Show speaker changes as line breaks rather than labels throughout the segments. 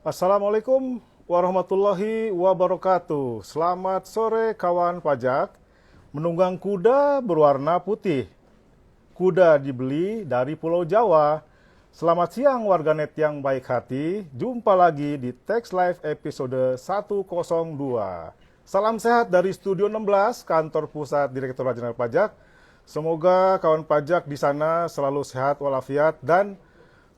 Assalamualaikum warahmatullahi wabarakatuh. Selamat sore kawan pajak. Menunggang kuda berwarna putih. Kuda dibeli dari Pulau Jawa. Selamat siang warganet yang baik hati. Jumpa lagi di Tax Live episode 102. Salam sehat dari Studio 16, kantor pusat Direktorat Jenderal Pajak. Semoga kawan pajak di sana selalu sehat walafiat dan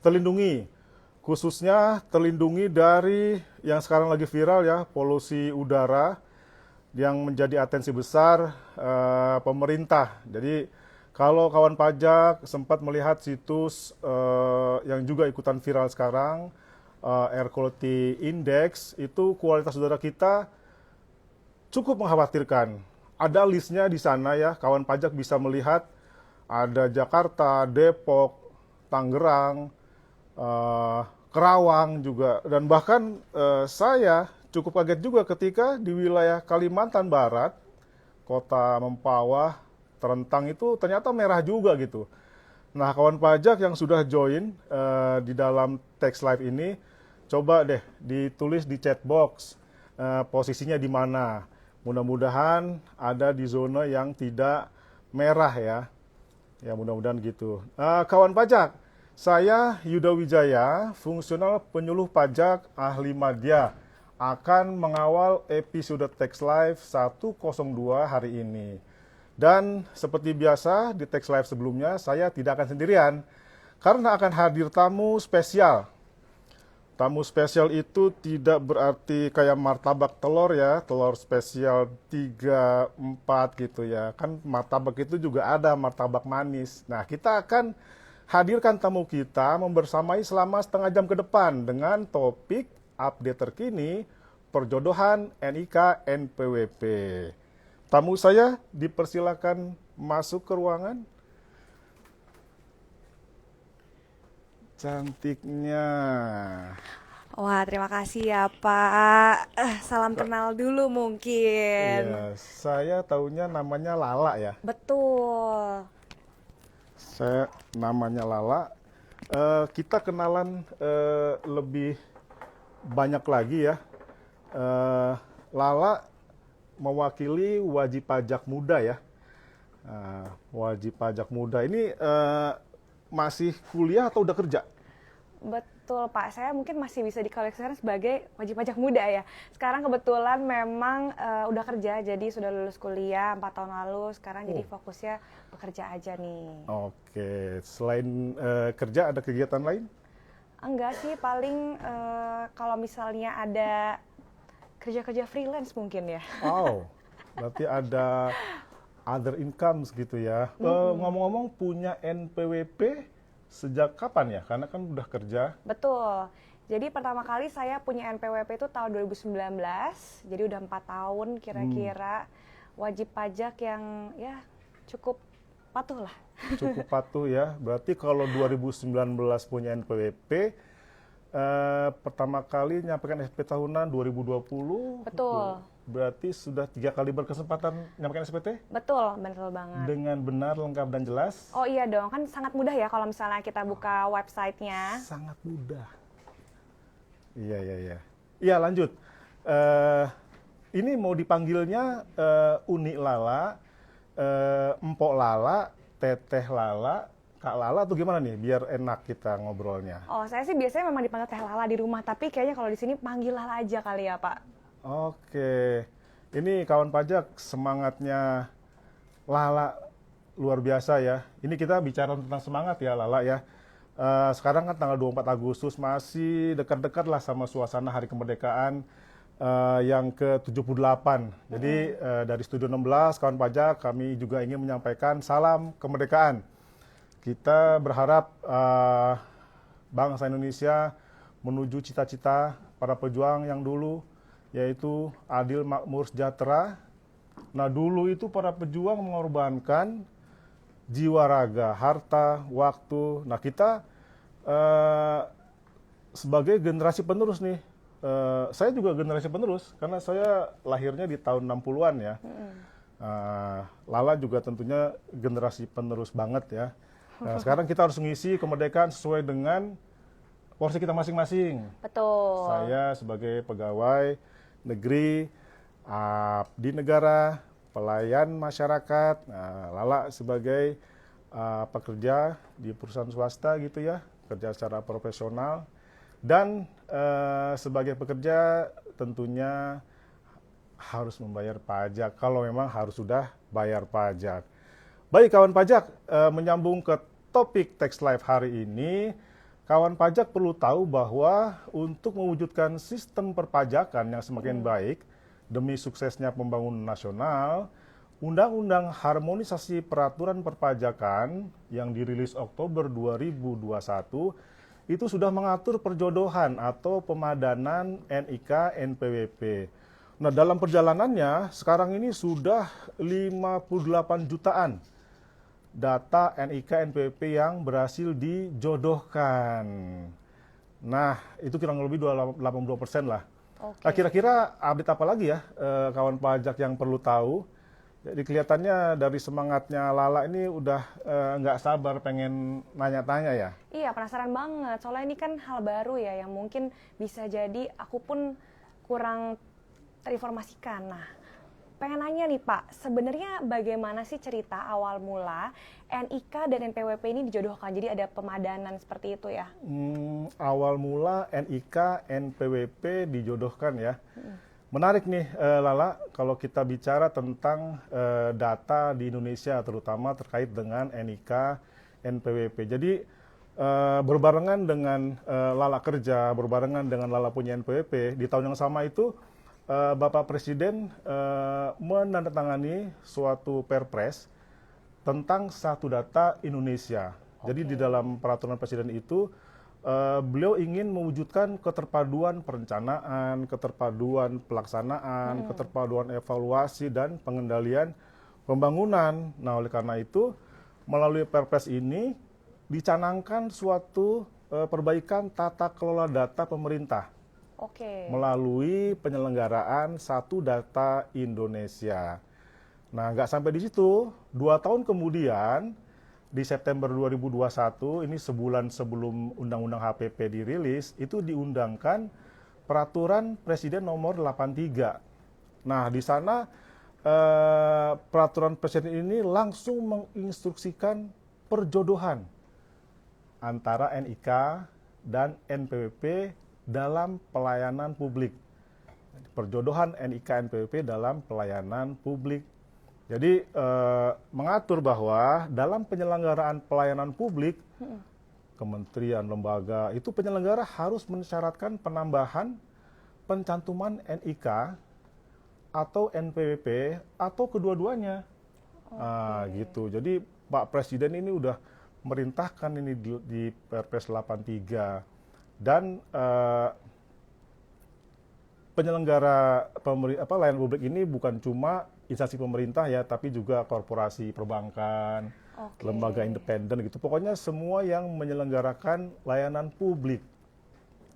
terlindungi. Khususnya terlindungi dari yang sekarang lagi viral ya, polusi udara yang menjadi atensi besar pemerintah. Jadi kalau kawan pajak sempat melihat situs yang juga ikutan viral sekarang, Air Quality Index, itu kualitas udara kita cukup mengkhawatirkan. Ada listnya di sana ya, kawan pajak bisa melihat ada Jakarta, Depok, Tangerang, Kerawang juga, dan bahkan saya cukup kaget juga ketika di wilayah Kalimantan Barat, kota Mempawah, Terentang itu ternyata merah juga gitu. Nah, kawan pajak yang sudah join di dalam Tax Live ini, coba deh ditulis di chat box posisinya di mana. Mudah-mudahan ada di zona yang tidak merah ya. Ya mudah-mudahan gitu. Kawan pajak, saya Yuda Wijaya, fungsional penyuluh pajak ahli madya, akan mengawal episode Tax Live 102 hari ini. Dan seperti biasa di Tax Live sebelumnya, saya tidak akan sendirian, karena akan hadir tamu spesial. Tamu spesial itu tidak berarti kayak martabak telur ya, telur spesial 3, 4 gitu ya. Kan martabak itu juga ada martabak manis. Nah, kita akan hadirkan tamu kita membersamai selama setengah jam ke depan dengan topik update terkini perjodohan NIK NPWP. Tamu saya dipersilakan masuk ke ruangan. Cantiknya.
Wah, terima kasih ya Pak. Salam kenal dulu mungkin.
Iya, saya taunya namanya Lala ya.
Betul.
Saya namanya Lala. Kita kenalan lebih banyak lagi ya. Lala mewakili wajib pajak muda ya. Wajib pajak muda ini masih kuliah atau udah kerja?
Betul Pak, saya mungkin masih bisa dikategorikan sebagai wajib pajak muda ya. Sekarang kebetulan memang udah kerja, jadi sudah lulus kuliah 4 tahun lalu. Sekarang jadi fokusnya bekerja aja nih.
Oke, selain kerja ada kegiatan lain?
Enggak sih, paling kalau misalnya ada kerja-kerja freelance mungkin ya.
Oh, berarti ada other incomes gitu ya. Ngomong-ngomong punya NPWP sejak kapan ya? Karena kan udah kerja.
Betul. Jadi pertama kali saya punya NPWP itu tahun 2019. Jadi udah 4 tahun kira-kira wajib pajak yang ya cukup patuh lah.
Cukup patuh ya. Berarti kalau 2019 punya NPWP, pertama kali nyampaikan SPT tahunan 2020.
Betul.
Berarti sudah 3 kali berkesempatan nyampaikan SPT?
Betul, betul banget.
Dengan benar, lengkap, dan jelas?
Oh iya dong, kan sangat mudah ya kalau misalnya kita buka websitenya.
Sangat mudah. Iya, iya, iya. Iya, lanjut. Ini mau dipanggilnya Uni Lala, Empok Lala, Teteh Lala, Kak Lala atau gimana nih biar enak kita ngobrolnya?
Oh, saya sih biasanya memang dipanggil Teh Lala di rumah, tapi kayaknya kalau di sini panggil Lala aja kali ya, Pak.
Oke, ini kawan pajak semangatnya Lala luar biasa ya. Ini kita bicara tentang semangat ya Lala ya. Sekarang kan tanggal 24 Agustus masih dekat-dekat lah sama suasana Hari Kemerdekaan yang ke-78. Jadi dari Studio 16 kawan pajak kami juga ingin menyampaikan salam kemerdekaan. Kita berharap bangsa Indonesia menuju cita-cita para pejuang yang dulu, yaitu adil, makmur, sejahtera. Nah dulu itu para pejuang mengorbankan jiwa raga, harta, waktu. Nah kita sebagai generasi penerus nih, saya juga generasi penerus karena saya lahirnya di tahun 60-an ya. Lala juga tentunya generasi penerus banget ya. Nah, sekarang kita harus mengisi kemerdekaan sesuai dengan porsi kita masing-masing.
Betul.
Saya sebagai pegawai negeri, abdi negara, pelayan masyarakat, Lala sebagai pekerja di perusahaan swasta gitu ya, kerja secara profesional, dan sebagai pekerja tentunya harus membayar pajak kalau memang harus sudah bayar pajak. Baik kawan pajak, menyambung ke topik Tax Live hari ini, kawan pajak perlu tahu bahwa untuk mewujudkan sistem perpajakan yang semakin baik demi suksesnya pembangunan nasional, Undang-Undang Harmonisasi Peraturan Perpajakan yang dirilis Oktober 2021 itu sudah mengatur perjodohan atau pemadanan NIK NPWP. Nah, dalam perjalanannya sekarang ini sudah 58 jutaan data NIK NPWP yang berhasil dijodohkan. Nah, itu kurang lebih 82% lah.
Oke.
Nah, kira-kira update apa lagi ya kawan pajak yang perlu tahu? Jadi kelihatannya dari semangatnya Lala ini udah nggak sabar pengen nanya-tanya ya.
Iya, penasaran banget. Soalnya ini kan hal baru ya yang mungkin bisa jadi aku pun kurang terinformasikan. Nah, pengen nanya nih Pak, sebenarnya bagaimana sih cerita awal mula NIK dan NPWP ini dijodohkan? Jadi ada pemadanan seperti itu ya?
Awal mula NIK NPWP dijodohkan ya. Menarik nih Lala, kalau kita bicara tentang data di Indonesia terutama terkait dengan NIK NPWP. Jadi berbarengan dengan Lala kerja, berbarengan dengan Lala punya NPWP, di tahun yang sama itu Bapak Presiden menandatangani suatu Perpres tentang satu data Indonesia. Jadi di dalam peraturan Presiden itu beliau ingin mewujudkan keterpaduan perencanaan, keterpaduan pelaksanaan, keterpaduan evaluasi dan pengendalian pembangunan. Nah, oleh karena itu melalui Perpres ini dicanangkan suatu perbaikan tata kelola data pemerintah.
Oke.
Melalui penyelenggaraan Satu Data Indonesia. Nah, nggak sampai di situ, 2 tahun kemudian, di September 2021, ini sebulan sebelum Undang-Undang HPP dirilis, itu diundangkan Peraturan Presiden Nomor 83. Nah, di sana Peraturan Presiden ini langsung menginstruksikan perjodohan antara NIK dan NPWP dalam pelayanan publik. Perjodohan NIK NPWP dalam pelayanan publik. Jadi mengatur bahwa dalam penyelenggaraan pelayanan publik, kementerian, lembaga, itu penyelenggara harus mensyaratkan penambahan pencantuman NIK atau NPWP atau kedua-duanya. Gitu. Jadi Pak Presiden ini udah merintahkan ini di Perpres 83. Dan penyelenggara layanan publik ini bukan cuma instansi pemerintah ya, tapi juga korporasi perbankan, lembaga independen gitu. Pokoknya semua yang menyelenggarakan layanan publik.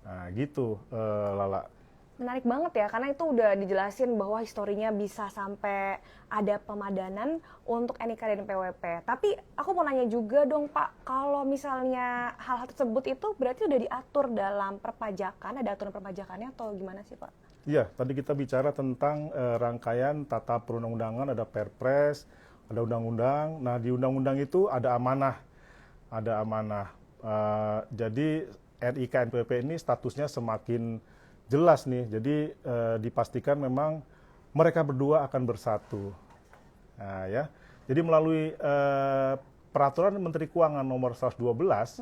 Nah, gitu Lala.
Menarik banget ya, karena itu udah dijelasin bahwa historinya bisa sampai ada pemadanan untuk NIK dan PWP. Tapi aku mau nanya juga dong Pak, kalau misalnya hal-hal tersebut itu berarti udah diatur dalam perpajakan, ada aturan perpajakannya atau gimana sih Pak?
Iya, tadi kita bicara tentang rangkaian tata perundang-undangan, ada Perpres, ada undang-undang. Nah, di undang-undang itu ada amanah. Ada amanah. Jadi NIK NPWP ini statusnya semakin jelas nih. Jadi dipastikan memang mereka berdua akan bersatu. Nah, ya. Jadi melalui peraturan Menteri Keuangan nomor 112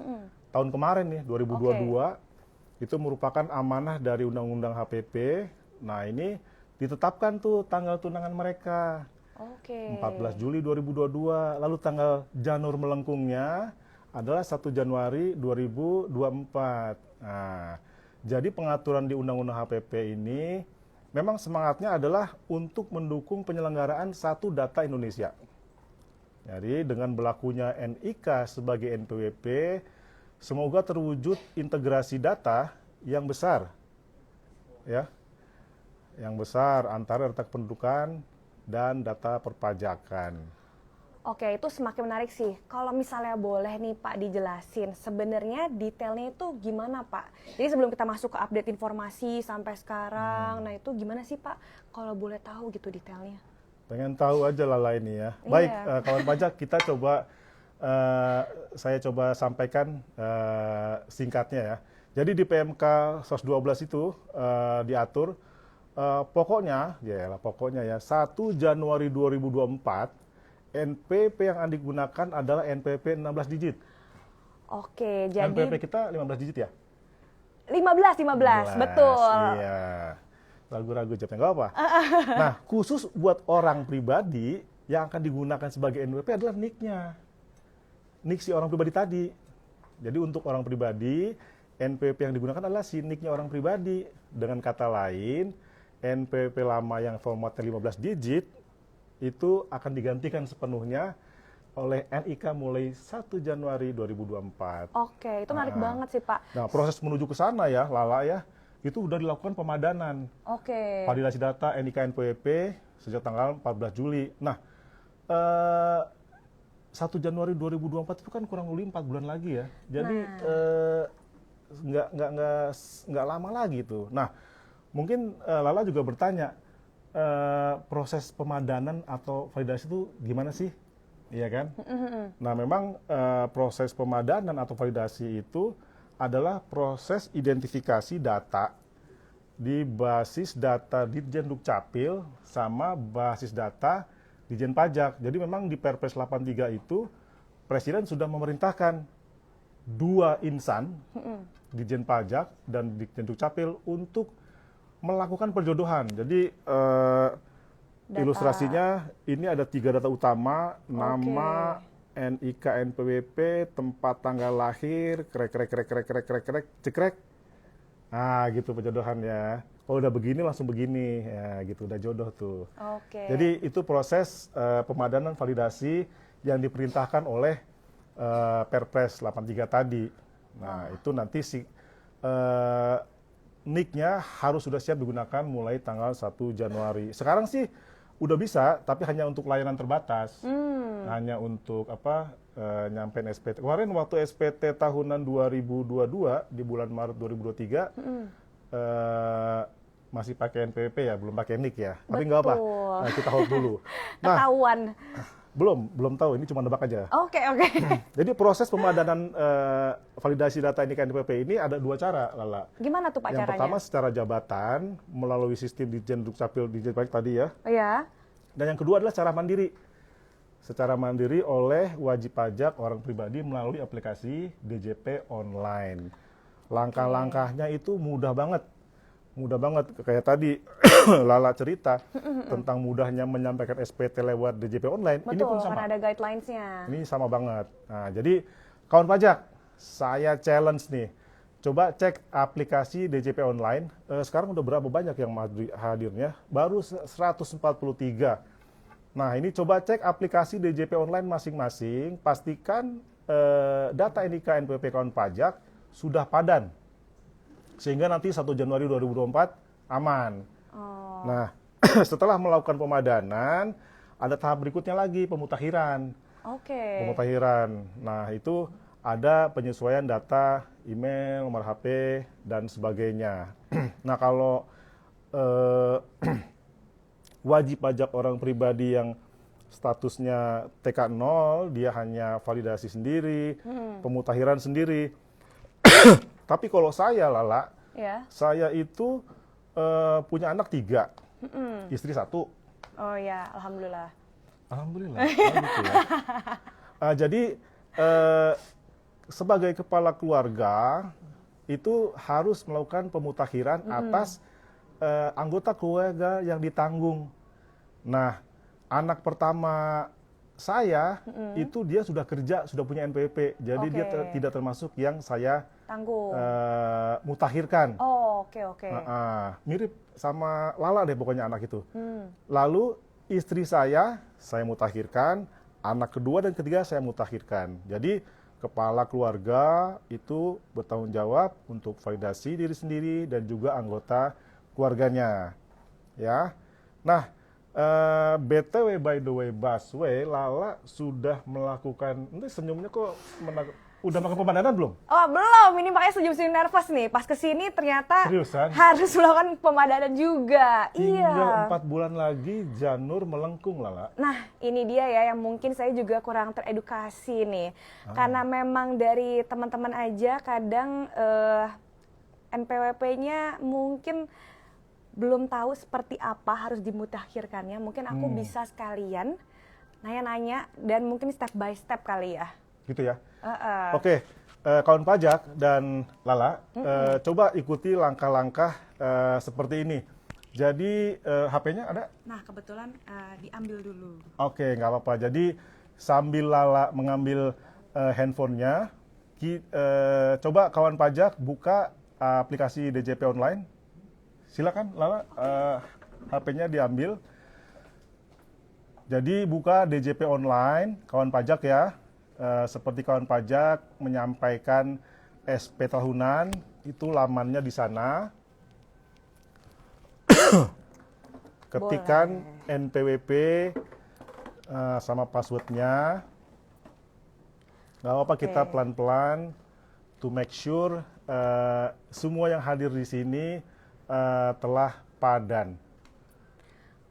tahun kemarin nih 2022 itu merupakan amanah dari Undang-Undang HPP. Nah, ini ditetapkan tuh tanggal tunangan mereka. 14 Juli 2022, lalu tanggal janur melengkungnya adalah 1 Januari 2024. Nah, jadi pengaturan di Undang-Undang HPP ini memang semangatnya adalah untuk mendukung penyelenggaraan satu data Indonesia. Jadi dengan berlakunya NIK sebagai NPWP, semoga terwujud integrasi data yang besar, ya, yang besar antara data kependudukan dan data perpajakan.
Oke, itu semakin menarik sih. Kalau misalnya boleh nih Pak dijelasin, sebenarnya detailnya itu gimana Pak? Jadi sebelum kita masuk ke update informasi sampai sekarang, nah itu gimana sih Pak? Kalau boleh tahu gitu detailnya.
Pengen tahu aja Lala ini ya. Baik, kawan pajak, kita coba, saya coba sampaikan singkatnya ya. Jadi di PMK 112 itu diatur, pokoknya ya 1 Januari 2024 NPP yang digunakan adalah NPP 16 digit.
Oke, jadi
NPP kita 15 digit ya?
15, betul.
Iya. Ragu-ragu jawabnya, nggak apa. Nah, khusus buat orang pribadi yang akan digunakan sebagai NPP adalah NIK-nya. NIK si orang pribadi tadi. Jadi untuk orang pribadi, NPP yang digunakan adalah si NIK-nya orang pribadi. Dengan kata lain, NPP lama yang formatnya 15 digit itu akan digantikan sepenuhnya oleh NIK mulai 1 Januari 2024.
Oke, itu menarik banget sih Pak.
Nah, proses menuju ke sana ya, Lala ya, itu udah dilakukan pemadanan. Validasi data NIK NPWP sejak tanggal 14 Juli. Nah, 1 Januari 2024 itu kan kurang lebih 4 bulan lagi ya. Jadi nggak lama lagi tuh. Nah, mungkin Lala juga bertanya, proses pemadanan atau validasi itu gimana sih? Iya kan? Nah, memang proses pemadanan atau validasi itu adalah proses identifikasi data di basis data Ditjen Dukcapil sama basis data Ditjen Pajak. Jadi memang di Perpres 83 itu Presiden sudah memerintahkan 2 insan, Ditjen Pajak dan Ditjen Dukcapil untuk melakukan perjodohan. Jadi ilustrasinya ini ada 3 data utama, nama, NIK NPWP, tempat tanggal lahir, cekrek. Nah, gitu perjodohan ya. Kalau udah begini langsung begini, ya gitu, udah jodoh tuh. Jadi itu proses pemadanan validasi yang diperintahkan oleh Perpres 83 tadi. Nah, itu nanti si NIK-nya harus sudah siap digunakan mulai tanggal 1 Januari. Sekarang sih udah bisa, tapi hanya untuk layanan terbatas. Hanya untuk nyampein SPT. Kemarin waktu SPT tahunan 2022 di bulan Maret 2023 masih pakai NPWP ya, belum pakai NIK ya. Tapi nggak apa, kita hold dulu.
Nah, ketahuan.
Belum tahu, ini cuma nebak aja.
Oke.
Jadi proses pemadanan validasi data NIK NPWP ini ada 2 cara, Lala.
Gimana tuh Pak
Yang
caranya?
pertama secara jabatan melalui sistem Ditjen Dukcapil Ditjen Pajak tadi ya.
Iya.
Dan yang kedua adalah cara mandiri. Secara mandiri oleh wajib pajak orang pribadi melalui aplikasi DJP online. Langkah-langkahnya itu mudah banget. Kayak tadi Lala cerita tentang mudahnya menyampaikan SPT lewat DJP online.
Betul,
ini pun sama.
karena ada guidelines-nya.
Ini sama banget. Nah, jadi kawan pajak, saya challenge nih. Coba cek aplikasi DJP online. Sekarang udah berapa banyak yang hadirnya? Baru 143. Nah, ini coba cek aplikasi DJP online masing-masing. Pastikan data NIK NPWP kawan pajak sudah padan. Sehingga nanti 1 Januari 2024 aman. Nah, setelah melakukan pemadanan, ada tahap berikutnya lagi, pemutakhiran. Pemutakhiran. Nah, itu ada penyesuaian data, email, nomor HP, dan sebagainya. Nah, kalau wajib pajak orang pribadi yang statusnya TK0, dia hanya validasi sendiri, pemutakhiran sendiri. Tapi kalau saya, Lala,
Ya.
Saya itu punya anak 3, istri 1.
Oh ya, alhamdulillah.
Alhamdulillah, oh gitu ya. Jadi sebagai kepala keluarga itu harus melakukan pemutakhiran atas anggota keluarga yang ditanggung. Nah, anak pertama saya itu dia sudah kerja, sudah punya NPWP, jadi dia
Oke.
tidak termasuk yang saya
Tanggung.
mutakhirkan.
Oh, oke.
Mirip sama Lala deh pokoknya anak itu.
Hmm.
Lalu istri saya mutakhirkan, anak kedua dan ketiga saya mutakhirkan. Jadi kepala keluarga itu bertanggung jawab untuk validasi diri sendiri dan juga anggota keluarganya. Ya. Nah, BTW by the way Busway, Lala sudah melakukan, ini senyumnya kok udah makan pemandangan belum?
Oh, belum. Ini makanya senyum-senyum nervous nih. Pas kesini ternyata
Seriusan?
harus melakukan pemadanan juga.
Tinggal
Iya.
4 bulan lagi janur melengkung, Lala.
Nah, ini dia ya yang mungkin saya juga kurang teredukasi nih. Karena memang dari teman-teman aja kadang NPWP-nya mungkin belum tahu seperti apa harus dimutakhirkannya. Mungkin aku bisa sekalian nanya-nanya dan mungkin step by step kali ya.
Gitu ya. Oke, kawan pajak dan Lala, coba ikuti langkah-langkah seperti ini. Jadi HP-nya ada?
Nah, kebetulan diambil dulu.
Oke, nggak apa-apa. Jadi sambil Lala mengambil handphonenya, coba kawan pajak buka aplikasi DJP Online. Silakan Lala, HP-nya diambil. Jadi buka DJP Online, kawan pajak ya. Seperti kawan pajak menyampaikan SP tahunan, itu lamannya di sana. Ketikan NPWP sama passwordnya. Nggak apa-apa, kita pelan-pelan to make sure semua yang hadir di sini telah padan.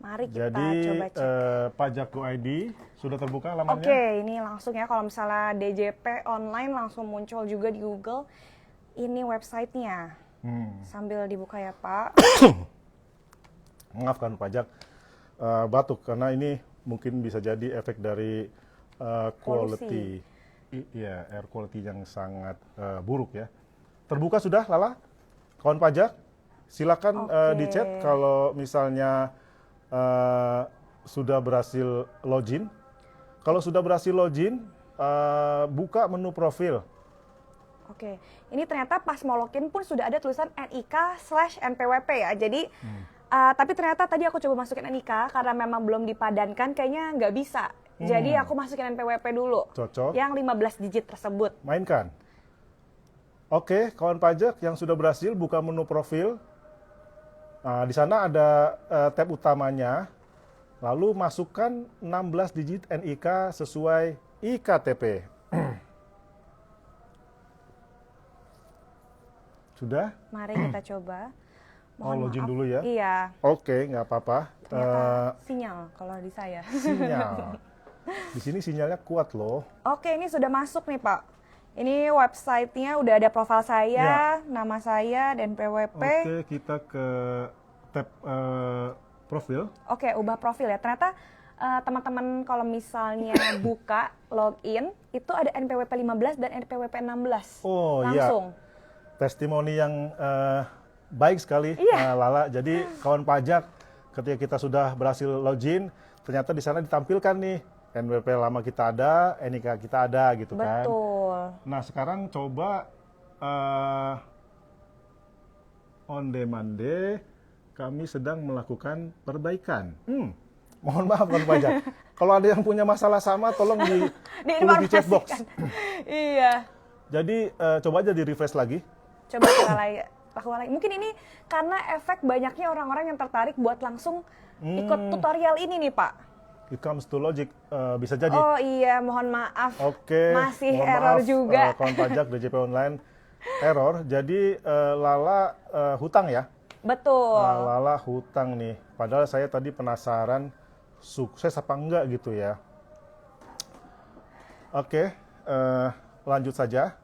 Mari kita
Jadi
coba cek.
Pajak Go ID sudah terbuka lamannya?
Oke, ini langsung ya kalau misalnya DJP online langsung muncul juga di Google. Ini websitenya. Sambil dibuka ya Pak.
Maaf kan pajak, batuk karena ini mungkin bisa jadi efek dari quality, iya air quality yang sangat buruk ya. Terbuka sudah Lala, kawan pajak, silakan di-chat kalau misalnya sudah berhasil login. Kalau sudah berhasil login, buka menu profil.
Oke, ini ternyata pas mau login pun sudah ada tulisan NIK/NPWP ya. Jadi, tapi ternyata tadi aku coba masukin NIK karena memang belum dipadankan, kayaknya nggak bisa. Jadi aku masukin NPWP dulu.
Cocok.
Yang 15 digit tersebut.
Mainkan. Oke, kawan pajak yang sudah berhasil buka menu profil. Di sana ada tab utamanya. Lalu masukkan 16 digit NIK sesuai IKTP. Sudah?
Mari kita coba.
Login dulu ya?
Iya.
Oke, nggak apa-apa.
Ternyata sinyal kalau di saya.
Sinyal. Di sini sinyalnya kuat loh.
Oke, ini sudah masuk nih Pak. Ini websitenya udah ada profil saya, nama saya, dan PWP.
Oke, kita ke tab profil.
Oke, ubah profil ya. Ternyata teman-teman kalau misalnya buka login, itu ada NPWP 15 dan NPWP 16.
Oh
langsung.
iya. Testimoni yang baik sekali, Lala. Jadi kawan pajak, ketika kita sudah berhasil login, ternyata di sana ditampilkan nih NPWP lama kita ada, NIK kita ada, gitu kan.
Betul.
Nah sekarang coba on demand day, kami sedang melakukan perbaikan. Mohon maaf kawan pajak. Kalau ada yang punya masalah sama, tolong tulis di chat box.
Iya.
Jadi coba aja di refresh lagi.
Coba kita lakukan lagi. Mungkin ini karena efek banyaknya orang-orang yang tertarik buat langsung ikut tutorial ini nih Pak.
It comes to logic, bisa jadi.
Oh iya, mohon maaf.
Oke,
Masih
mohon
error
maaf,
juga.
Kawan pajak DJP Online error. Jadi Lala hutang ya?
Betul.
Lala hutang nih. Padahal saya tadi penasaran sukses apa enggak gitu ya. Oke, lanjut saja.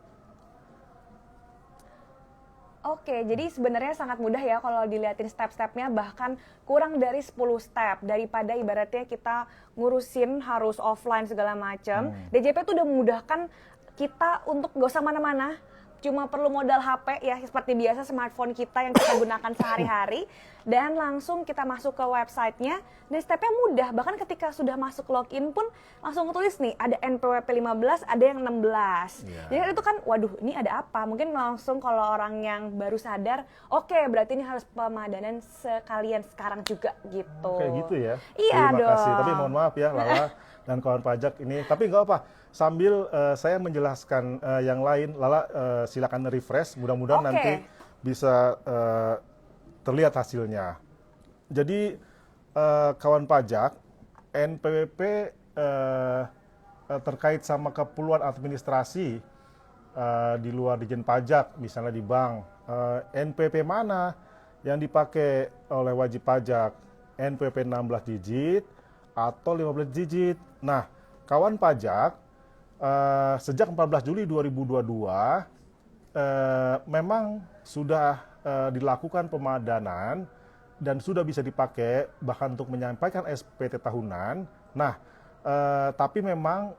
Oke, jadi sebenarnya sangat mudah ya kalau dilihatin step-stepnya, bahkan kurang dari 10 step daripada ibaratnya kita ngurusin harus offline segala macam. DJP tuh udah memudahkan kita untuk gak usah mana-mana, cuma perlu modal HP ya seperti biasa smartphone kita yang kita gunakan sehari-hari, dan langsung kita masuk ke websitenya dan stepnya mudah. Bahkan ketika sudah masuk login pun langsung tulis nih ada NPWP 15, ada yang 16. Jadi itu kan waduh ini ada apa? Mungkin langsung kalau orang yang baru sadar, oke, berarti ini harus pemadanan sekalian sekarang juga gitu.
Kayak gitu ya?
Iya
Terima
dong.
kasih, tapi mohon maaf ya Lala dan kawan pajak ini. Tapi nggak apa, sambil saya menjelaskan yang lain, Lala silakan refresh, mudah-mudahan
Oke.
nanti bisa terlihat hasilnya. Jadi kawan pajak, NPWP terkait sama keperluan administrasi di luar Dijen Pajak, misalnya di bank, NPWP mana yang dipakai oleh wajib pajak? NPWP 16 digit atau 15 digit. Nah, kawan pajak sejak 14 Juli 2022 memang sudah dilakukan pemadanan dan sudah bisa dipakai bahkan untuk menyampaikan SPT tahunan. Nah, tapi memang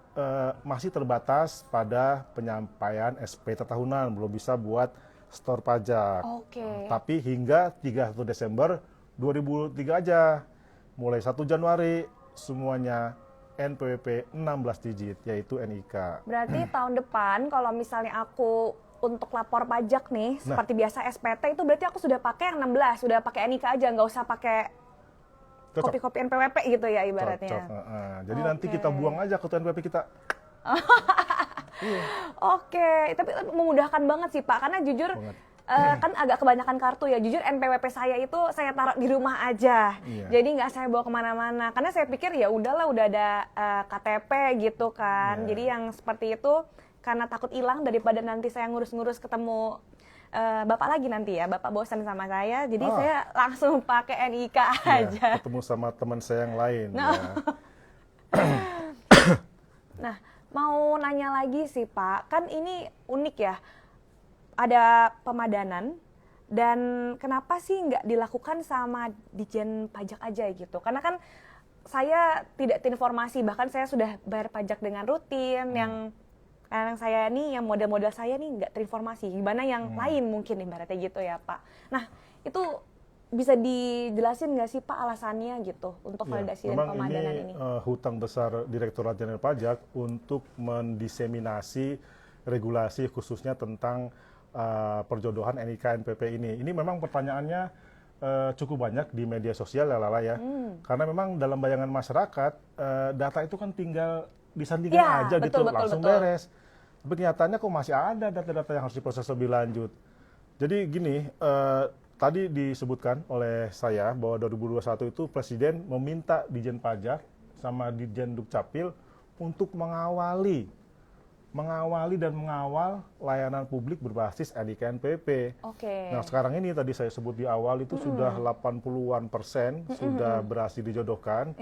masih terbatas pada penyampaian SPT tahunan, belum bisa buat store pajak.
Oke.
Tapi hingga 31 Desember 2003 aja, mulai 1 Januari semuanya NPWP 16 digit, yaitu NIK.
Berarti tahun depan kalau misalnya aku untuk lapor pajak nih, seperti biasa SPT itu berarti aku sudah pakai yang 16, sudah pakai NIK aja, nggak usah pakai
Cocok.
kopi-kopi NPWP gitu ya ibaratnya.
Cocok. Jadi nanti kita buang aja kartu NPWP kita.
Oke, tapi memudahkan banget sih Pak, karena jujur kan agak kebanyakan kartu ya. Jujur NPWP saya itu saya taruh di rumah aja, jadi nggak saya bawa kemana-mana. Karena saya pikir ya udahlah, udah ada KTP gitu kan. Jadi yang seperti itu karena takut hilang daripada nanti saya ngurus-ngurus ketemu Bapak lagi nanti ya, Bapak bosan sama saya, jadi saya langsung pakai NIK aja.
Ketemu sama teman saya yang lain. Ya.
Nah, mau nanya lagi sih Pak, kan ini unik ya, ada pemadanan, dan kenapa sih nggak dilakukan sama Dijen Pajak aja gitu? Karena kan saya tidak informasi, bahkan saya sudah bayar pajak dengan rutin, yang saya nih, yang model-model saya nih nggak terinformasi. Gimana yang lain mungkin ibaratnya gitu ya Pak. Nah, itu bisa dijelasin nggak sih Pak alasannya gitu untuk validasi dan pemadanan ini?
Hutang besar Direktorat Jenderal Pajak untuk mendiseminasi regulasi khususnya tentang perjodohan NIK NPP ini. Ini memang pertanyaannya cukup banyak di media sosial ya Lala ya. Karena memang dalam bayangan masyarakat data itu kan tinggal disandingkan aja gitu, langsung beres. Tapi kenyataannya kok masih ada data-data yang harus diproses lebih lanjut. Jadi gini, tadi disebutkan oleh saya bahwa 2021 itu Presiden meminta Dijen Pajak sama Dijen Dukcapil untuk mengawali dan mengawal layanan publik berbasis NIK NPWP. Nah sekarang ini tadi saya sebut di awal itu sudah 80-an% sudah berhasil dijodohkan.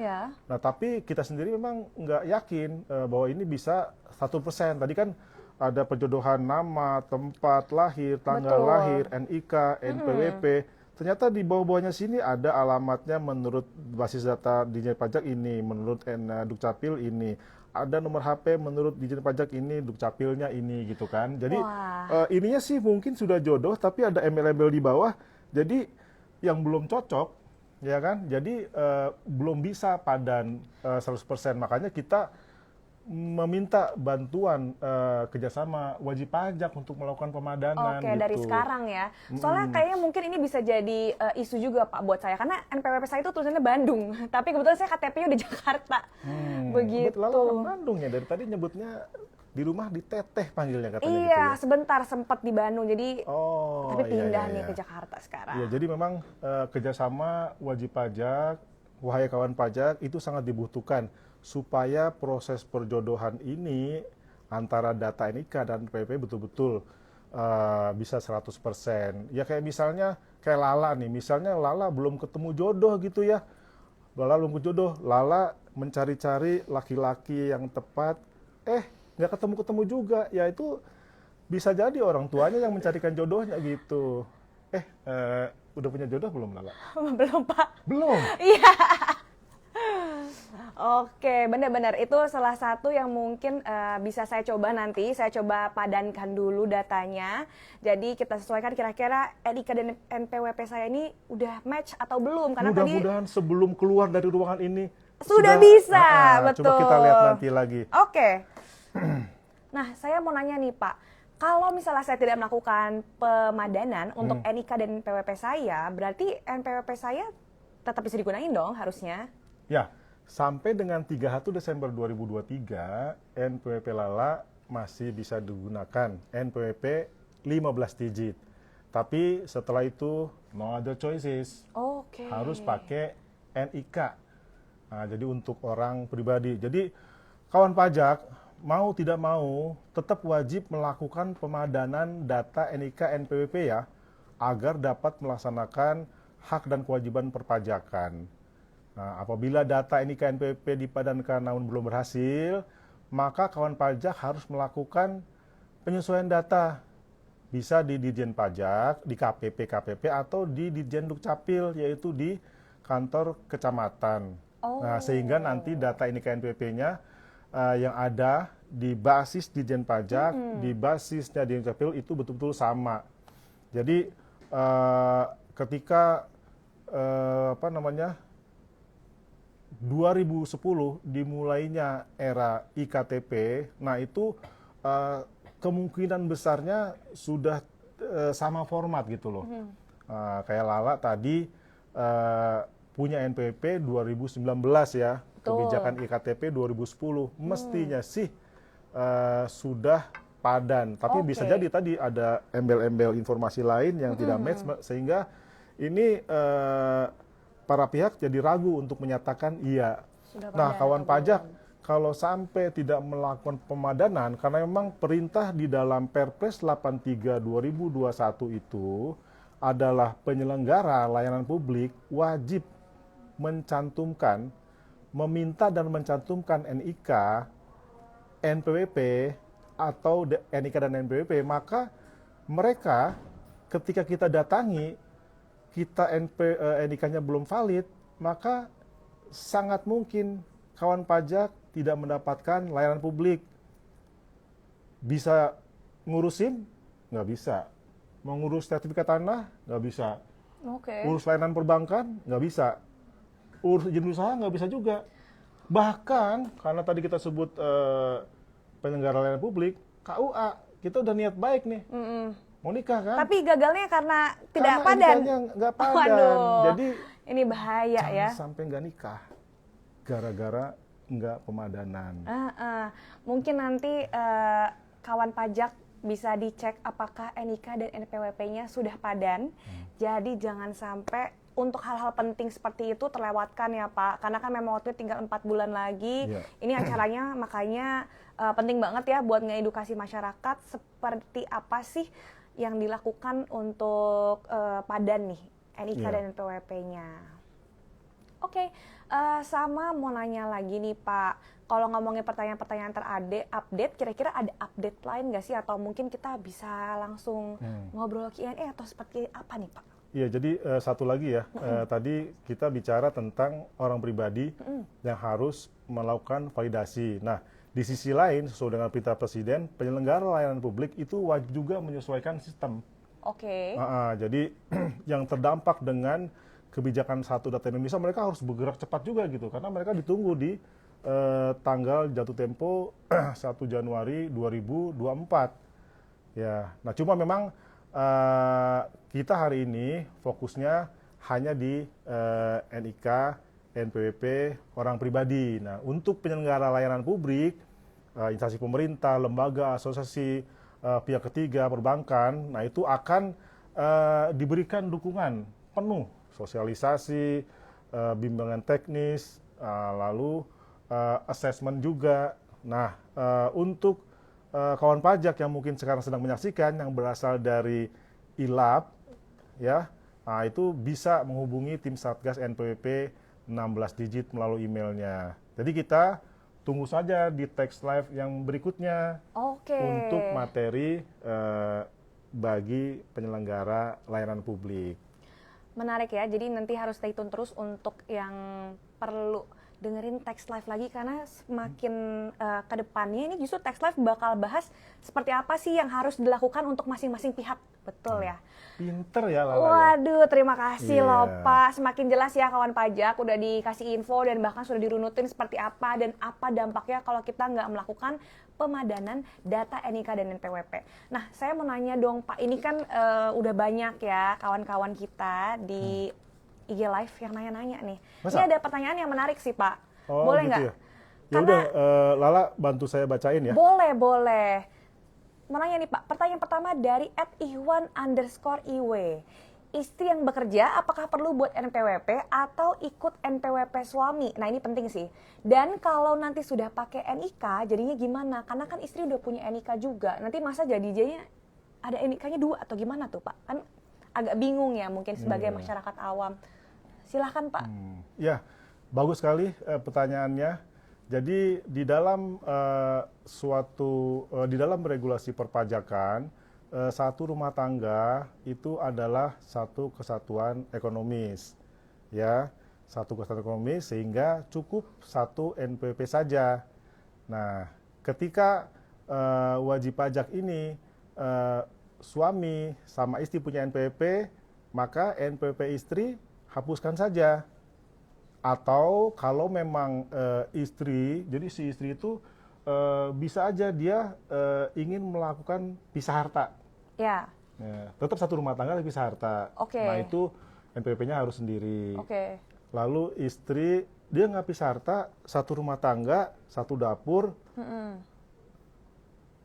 Nah tapi kita sendiri memang nggak yakin bahwa ini bisa 1%. Tadi kan ada penjodohan nama, tempat lahir, tanggal lahir, NIK, NPWP. Ternyata di bawah-bawahnya sini ada alamatnya menurut basis data Dijen Pajak ini, menurut Dukcapil ini. Ada nomor HP menurut Dijen Pajak ini, Dukcapilnya ini gitu kan. Jadi ininya sih mungkin sudah jodoh, tapi ada embel-embel di bawah. Jadi yang belum cocok, ya kan. Jadi belum bisa padan 100%. Makanya kita meminta bantuan kerjasama wajib pajak untuk melakukan pemadanan.
Oke,
gitu.
dari sekarang ya. Soalnya kayaknya mungkin ini bisa jadi isu juga Pak buat saya. Karena NPWP saya itu tulisannya Bandung. Tapi kebetulan saya KTP-nya di Jakarta. Begitu.
Lalu orang Bandung ya, dari tadi nyebutnya di rumah di Teteh panggilnya katanya gitu
Iya,
ya.
sebentar sempat di Bandung. Jadi tapi pindah nih
iya.
ke Jakarta sekarang.
Iya, jadi memang kerjasama wajib pajak, wahai kawan pajak, itu sangat dibutuhkan supaya proses perjodohan ini antara data NIK dan PPP betul-betul bisa 100%. Ya kayak misalnya, kayak Lala nih, misalnya Lala belum ketemu jodoh gitu ya. Lala belum ketemu jodoh, Lala mencari-cari laki-laki yang tepat, nggak ketemu-ketemu juga, ya itu bisa jadi orang tuanya yang mencarikan jodohnya gitu. Udah punya jodoh belum, Lala?
Belum, Pak.
Belum.
Iya. Oke, benar-benar itu salah satu yang mungkin bisa saya coba nanti. Saya coba padankan dulu datanya. Jadi kita sesuaikan kira-kira NIK dan NPWP saya ini udah match atau belum. Karena tadi
Mudah-mudahan sebelum keluar dari ruangan ini
sudah bisa, betul.
Coba kita lihat nanti lagi.
Oke. Nah, saya mau nanya nih Pak, kalau misalnya saya tidak melakukan pemadanan untuk NIK dan NPWP saya, berarti NPWP saya tetap bisa digunain dong harusnya?
Ya, sampai dengan 31 Desember 2023, NPWP Lala masih bisa digunakan NPWP 15 digit. Tapi setelah itu, no other choices.
Oke.
Harus pakai NIK. Nah, jadi untuk orang pribadi. Jadi kawan pajak mau tidak mau tetap wajib melakukan pemadanan data NIK NPWP ya, agar dapat melaksanakan hak dan kewajiban perpajakan. Nah, apabila data NIK NPWP dipadankan namun belum berhasil, maka kawan pajak harus melakukan penyesuaian data. Bisa di Ditjen Pajak, di KPP, atau di Ditjen Dukcapil, yaitu di kantor kecamatan. Nah, sehingga nanti data NIK NPWP-nya yang ada di basis Ditjen Pajak, di basisnya di Dukcapil itu betul-betul sama. Jadi ketika 2010 dimulainya era IKTP, nah itu kemungkinan besarnya sudah sama format gitu loh. Kayak Lala tadi punya NPWP 2019 ya, kebijakan IKTP 2010, mestinya sih sudah padan. Tapi bisa jadi tadi ada embel-embel informasi lain yang tidak match, sehingga ini para pihak jadi ragu untuk menyatakan iya. Nah, kawan pajak kalau sampai tidak melakukan pemadanan, karena memang perintah di dalam Perpres 83 2021 itu adalah penyelenggara layanan publik wajib mencantumkan, meminta dan mencantumkan NIK, NPWP, atau NIK dan NPWP, maka mereka ketika kita datangi, kita NIK-nya belum valid, maka sangat mungkin kawan pajak tidak mendapatkan layanan publik. Bisa ngurusin? Nggak bisa. Mengurus sertifikat tanah? Nggak bisa. Urus layanan perbankan? Nggak bisa. Urus izin usaha? Nggak bisa juga. Bahkan, karena tadi kita sebut penyelenggara layanan publik, KUA, kita udah niat baik nih. Mau nikah kan?
Tapi gagalnya karena tidak
karena
padan.
Nggak padan.
Waduh,
jadi
ini bahaya ya.
Sampai nggak nikah gara-gara nggak pemadanan.
Mungkin nanti kawan pajak bisa dicek apakah NIK dan NPWP-nya sudah padan. Jadi jangan sampai untuk hal-hal penting seperti itu terlewatkan ya Pak. Karena kan memang waktu tinggal 4 bulan lagi. Ini acaranya makanya penting banget ya buat ngedukasi masyarakat seperti apa sih yang dilakukan untuk padan nih NIK dan NPWP-nya. Oke, sama mau nanya lagi nih Pak. Kalau ngomongin pertanyaan-pertanyaan update, kira-kira ada update lain nggak sih? Atau mungkin kita bisa langsung ngobrol Q&A atau seperti apa nih Pak?
Iya, jadi satu lagi ya. Tadi kita bicara tentang orang pribadi yang harus melakukan validasi. Nah, di sisi lain, sesuai dengan perintah Presiden, penyelenggara layanan publik itu wajib juga menyesuaikan sistem. Jadi yang terdampak dengan kebijakan Satu Data Indonesia, mereka harus bergerak cepat juga gitu, karena mereka ditunggu di tanggal jatuh tempo 1 Januari 2024. Ya, nah cuma memang kita hari ini fokusnya hanya di NIK, NPWP orang pribadi. Nah, untuk penyelenggara layanan publik, instansi pemerintah, lembaga, asosiasi, pihak ketiga, perbankan, nah itu akan diberikan dukungan penuh, sosialisasi, bimbingan teknis, lalu assessment juga. Nah, untuk kawan pajak yang mungkin sekarang sedang menyaksikan yang berasal dari ILAP, ya, nah itu bisa menghubungi tim Satgas NPWP 16 digit melalui emailnya. Jadi kita tunggu saja di Text Live yang berikutnya untuk materi bagi penyelenggara layanan publik.
Menarik ya, jadi nanti harus stay tune terus untuk yang perlu dengerin Tax Live lagi, karena semakin ke depannya ini justru Tax Live bakal bahas seperti apa sih yang harus dilakukan untuk masing-masing pihak. Betul ya?
Pinter ya Lala.
Waduh, terima kasih loh
Iya.
Pak. Semakin jelas ya kawan pajak, udah dikasih info dan bahkan sudah dirunutin seperti apa dan apa dampaknya kalau kita nggak melakukan pemadanan data NIK dan NPWP. Nah, saya mau nanya dong Pak, ini kan udah banyak ya kawan-kawan kita di IG Live yang nanya-nanya nih.
Masa?
Ini ada pertanyaan yang menarik sih Pak.
Oh,
Boleh
gitu
nggak?
ya? Ya udah, Lala bantu saya bacain ya.
Boleh, boleh. Mau nanya nih Pak, pertanyaan pertama dari @ihwan_iw. Istri yang bekerja apakah perlu buat NPWP atau ikut NPWP suami? Nah ini penting sih. Dan kalau nanti sudah pakai NIK jadinya gimana? Karena kan istri udah punya NIK juga. Nanti masa jadinya ada NIK-nya 2 atau gimana tuh Pak? Kan agak bingung ya mungkin sebagai masyarakat awam. Silahkan Pak.
Ya, bagus sekali pertanyaannya. Jadi di dalam di dalam regulasi perpajakan, satu rumah tangga itu adalah satu kesatuan ekonomis, ya, satu kesatuan ekonomis sehingga cukup satu NPWP saja. Nah, ketika wajib pajak ini suami sama istri punya NPWP, maka NPWP istri hapuskan saja. Atau kalau memang istri, jadi si istri itu bisa aja dia ingin melakukan pisah harta.
Ya.
Ya, tetap satu rumah tangga tapi pisah harta.
Oke.
Nah itu NPWP-nya harus sendiri.
Oke.
Lalu istri dia nggak pisah harta, satu rumah tangga, satu dapur.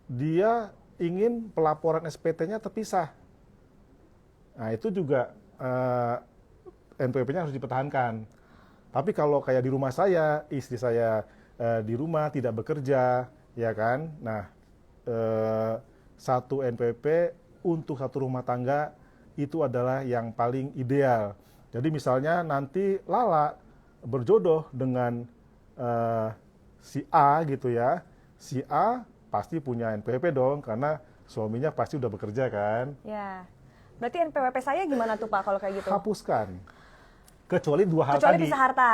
Dia ingin pelaporan SPT-nya terpisah. Nah itu juga NPWP-nya harus dipertahankan. Tapi kalau kayak di rumah saya, istri saya di rumah tidak bekerja, ya kan? Nah, satu NPWP untuk satu rumah tangga itu adalah yang paling ideal. Jadi misalnya nanti Lala berjodoh dengan si A gitu ya, si A pasti punya NPWP dong, karena suaminya pasti udah bekerja kan?
Ya. Berarti NPWP saya gimana tuh Pak kalau kayak gitu?
Hapuskan. Kecuali dua hal
Kecuali
tadi.
pisah harta.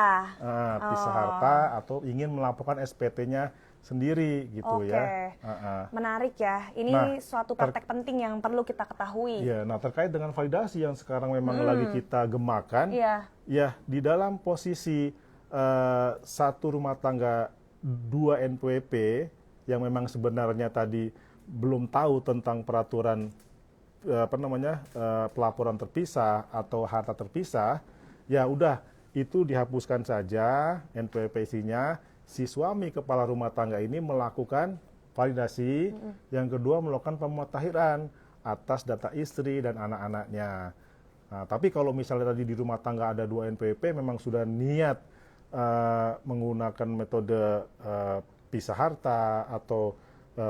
Pisah harta atau ingin melaporkan SPT-nya sendiri gitu
Oke.
ya.
Menarik ya. Ini
Nah,
suatu praktek penting yang perlu kita ketahui.
Ya, nah terkait dengan validasi yang sekarang memang lagi kita gemakan,
Iya.
ya di dalam posisi satu rumah tangga 2 NPWP yang memang sebenarnya tadi belum tahu tentang peraturan pelaporan terpisah atau harta terpisah, ya udah itu dihapuskan saja NPWP isinya. Si suami kepala rumah tangga ini melakukan validasi, yang kedua melakukan pemutakhiran atas data istri dan anak-anaknya. Nah, tapi kalau misalnya tadi di rumah tangga ada 2 NPWP, memang sudah niat menggunakan metode pisah harta atau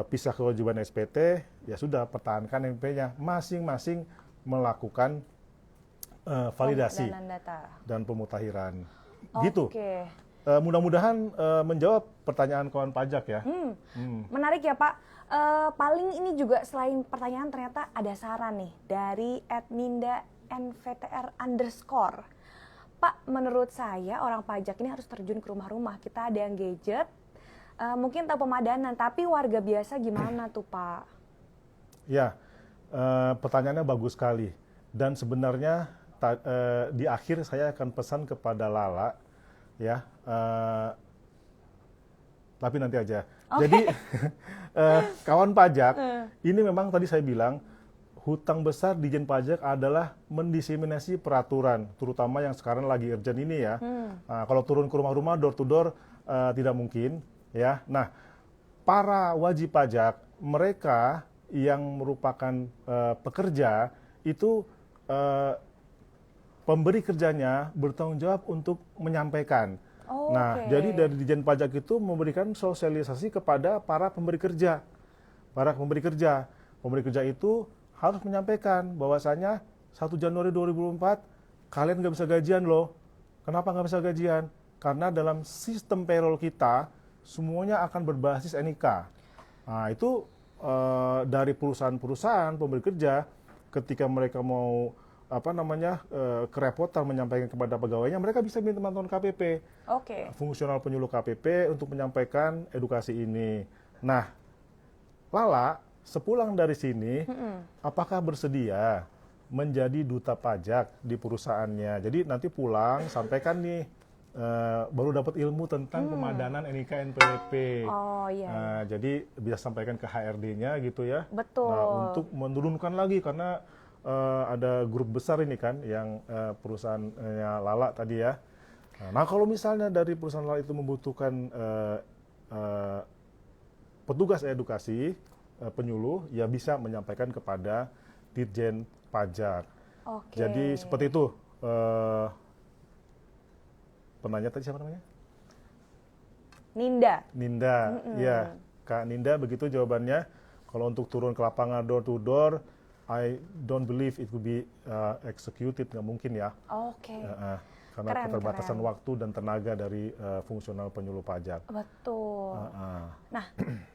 pisah kewajiban SPT, ya sudah pertahankan NPWP-nya, masing-masing melakukan validasi
Data.
dan pemutakhiran. Gitu.
Oke.
Mudah-mudahan menjawab pertanyaan kawan pajak ya.
Menarik ya Pak. Paling ini juga selain pertanyaan ternyata ada saran nih dari @ninda_nvtr_. Pak, menurut saya orang pajak ini harus terjun ke rumah-rumah. Kita ada yang gadget, mungkin tahu pemadanan, tapi warga biasa gimana tuh Pak?
Ya, pertanyaannya bagus sekali. Dan sebenarnya di akhir saya akan pesan kepada Lala, ya, tapi nanti aja. Jadi kawan pajak, ini memang tadi saya bilang hutang besar Dijen Pajak adalah mendiseminasi peraturan, terutama yang sekarang lagi urgent ini ya. Nah, kalau turun ke rumah-rumah, door to door tidak mungkin, ya. Nah, para wajib pajak, mereka yang merupakan pekerja itu pemberi kerjanya bertanggung jawab untuk menyampaikan. Nah, jadi dari Dijen Pajak itu memberikan sosialisasi kepada para pemberi kerja. Para pemberi kerja. Pemberi kerja itu harus menyampaikan bahwasanya 1 Januari 2004 kalian nggak bisa gajian loh. Kenapa nggak bisa gajian? Karena dalam sistem payroll kita semuanya akan berbasis NIK. Nah, itu dari perusahaan-perusahaan pemberi kerja ketika mereka mau kerepotan menyampaikan kepada pegawainya, mereka bisa minta bantuan KPP,
Oke.
fungsional penyuluh KPP untuk menyampaikan edukasi ini. Nah, Lala sepulang dari sini, apakah bersedia menjadi duta pajak di perusahaannya? Jadi nanti pulang sampaikan nih, baru dapat ilmu tentang pemadanan NIK NPWP.
Oh iya.
Jadi bisa sampaikan ke HRD-nya gitu ya.
Betul.
Nah, untuk menurunkan lagi karena ada grup besar ini kan yang perusahaannya Lala tadi ya. Nah, kalau misalnya dari perusahaan Lala itu membutuhkan petugas edukasi, penyuluh, ya bisa menyampaikan kepada Ditjen Pajak.
Oke.
Jadi seperti itu. Penanya tadi siapa namanya? Ninda. Ya, Kak Ninda, begitu jawabannya. Kalau untuk turun ke lapangan door to door, I don't believe it will be executed, nggak mungkin ya.
Oke.
Karena keterbatasan waktu dan tenaga dari fungsional penyuluh pajak.
Betul. Nah,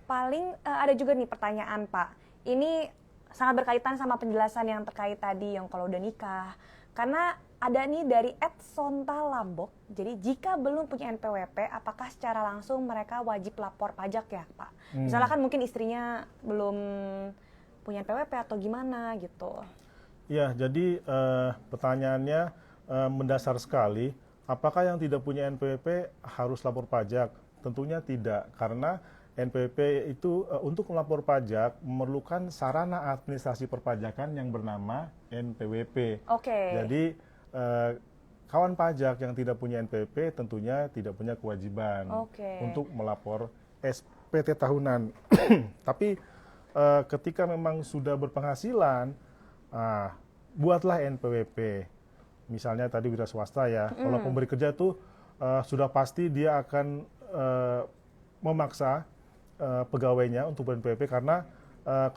paling ada juga nih pertanyaan Pak. Ini sangat berkaitan sama penjelasan yang terkait tadi yang kalau udah nikah. Karena ada nih dari @sonta Lambok. Jadi jika belum punya NPWP, apakah secara langsung mereka wajib lapor pajak ya Pak? Misalnya kan mungkin istrinya belum punya NPWP atau gimana gitu.
Ya, jadi pertanyaannya mendasar sekali. Apakah yang tidak punya NPWP harus lapor pajak? Tentunya tidak, karena NPWP itu untuk melapor pajak memerlukan sarana administrasi perpajakan yang bernama NPWP.
Oke.
Jadi kawan pajak yang tidak punya NPWP tentunya tidak punya kewajiban untuk melapor SPT tahunan. Tapi ketika memang sudah berpenghasilan, buatlah NPWP. Misalnya tadi wira swasta ya, kalau pemberi kerja tuh sudah pasti dia akan memaksa pegawainya untuk ber-NPWP karena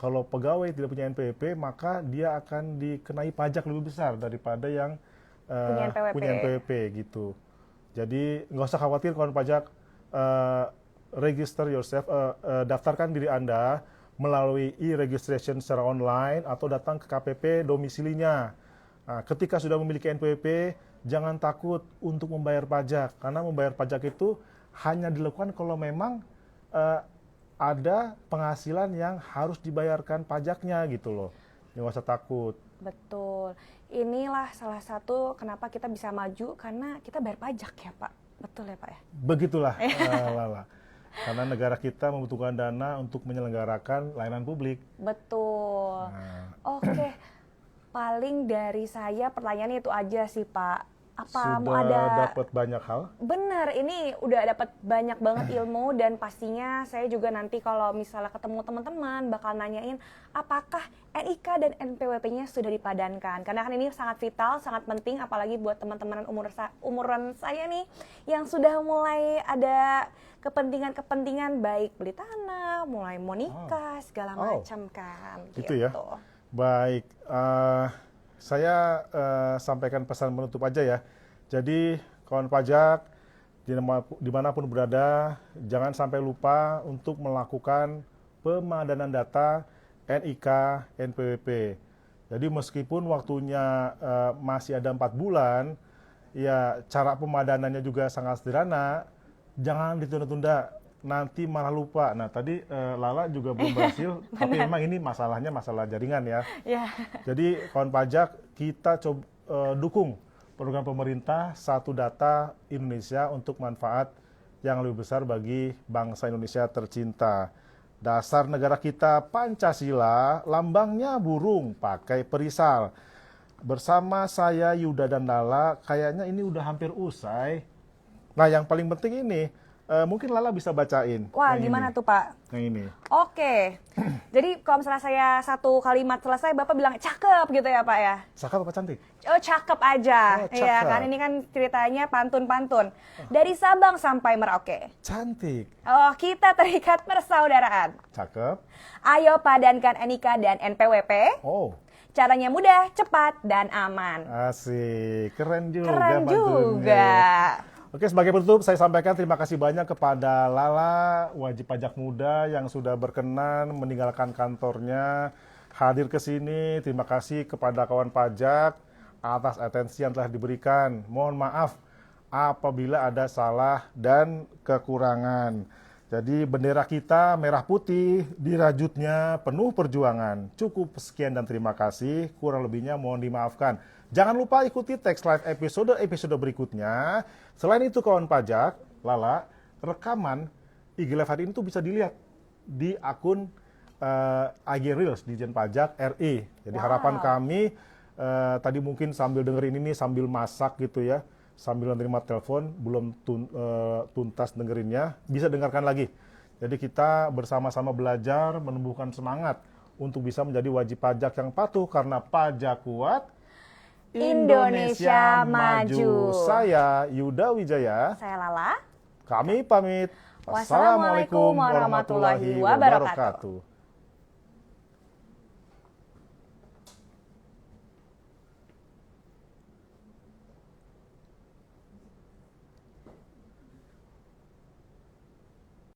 kalau pegawai tidak punya NPWP maka dia akan dikenai pajak lebih besar daripada yang punya NPWP gitu. Jadi nggak usah khawatir kawan pajak, register yourself, daftarkan diri Anda melalui e-registration secara online atau datang ke KPP domisilinya. Nah, ketika sudah memiliki NPWP, jangan takut untuk membayar pajak, karena membayar pajak itu hanya dilakukan kalau memang ada penghasilan yang harus dibayarkan pajaknya gitu loh. Nggak usah takut.
Betul. Inilah salah satu kenapa kita bisa maju, karena kita bayar pajak ya Pak. Betul ya Pak ya?
Begitulah Lala. Karena negara kita membutuhkan dana untuk menyelenggarakan layanan publik.
Betul. Oke. Paling dari saya pertanyaannya itu aja sih Pak. Apa mau ada
dapat banyak hal?
Bener, ini udah dapat banyak banget ilmu dan pastinya saya juga nanti kalau misalnya ketemu teman-teman bakal nanyain apakah NIK dan NPWP-nya sudah dipadankan. Karena kan ini sangat vital, sangat penting apalagi buat teman-teman umuran saya nih yang sudah mulai ada kepentingan-kepentingan baik beli tanah, mulai mau nikah, segala macam kan.
Gitu ya. Baik. Saya sampaikan pesan penutup aja ya. Jadi kawan pajak dimanapun berada, jangan sampai lupa untuk melakukan pemadanan data NIK, NPWP. Jadi meskipun waktunya masih ada 4 bulan, ya cara pemadanannya juga sangat sederhana. Jangan ditunda-tunda, nanti malah lupa. Nah tadi Lala juga belum berhasil, tapi memang ini masalahnya masalah jaringan ya. Jadi kawan pajak, kita coba dukung program pemerintah Satu Data Indonesia untuk manfaat yang lebih besar bagi bangsa Indonesia tercinta. Dasar negara kita Pancasila, lambangnya burung pakai perisal. Bersama saya Yuda dan Lala, kayaknya ini udah hampir usai. Nah yang paling penting ini, mungkin Lala bisa bacain.
Wah, gimana tuh Pak?
Yang ini.
Oke. Jadi kalau misalnya saya satu kalimat selesai, Bapak bilang cakep gitu ya Pak ya?
Cakep apa cantik?
Oh cakep aja. Iya kan ini kan ceritanya pantun-pantun. Dari Sabang sampai Merauke.
Cantik.
Oh kita terikat persaudaraan.
Cakep.
Ayo padankan NIK dan NPWP.
Oh.
Caranya mudah, cepat, dan aman.
Asik. Keren juga.
Keren juga.
Oke, sebagai penutup saya sampaikan terima kasih banyak kepada Lala, wajib pajak muda yang sudah berkenan meninggalkan kantornya hadir ke sini. Terima kasih kepada kawan pajak atas atensi yang telah diberikan. Mohon maaf apabila ada salah dan kekurangan. Jadi bendera kita merah putih, dirajutnya penuh perjuangan. Cukup sekian dan terima kasih. Kurang lebihnya mohon dimaafkan. Jangan lupa ikuti Teks Live episode berikutnya. Selain itu kawan pajak, Lala, rekaman IG Live hari ini tuh bisa dilihat di akun IG Reels Dijen Pajak RI. Jadi harapan kami tadi mungkin sambil dengerin ini sambil masak gitu ya, sambil menerima telepon, belum tuntas dengerinnya, bisa dengarkan lagi. Jadi kita bersama-sama belajar, menumbuhkan semangat untuk bisa menjadi wajib pajak yang patuh karena pajak kuat,
Indonesia maju.
Saya Yuda Wijaya.
Saya Lala.
Kami pamit.
Wassalamualaikum warahmatullahi wabarakatuh.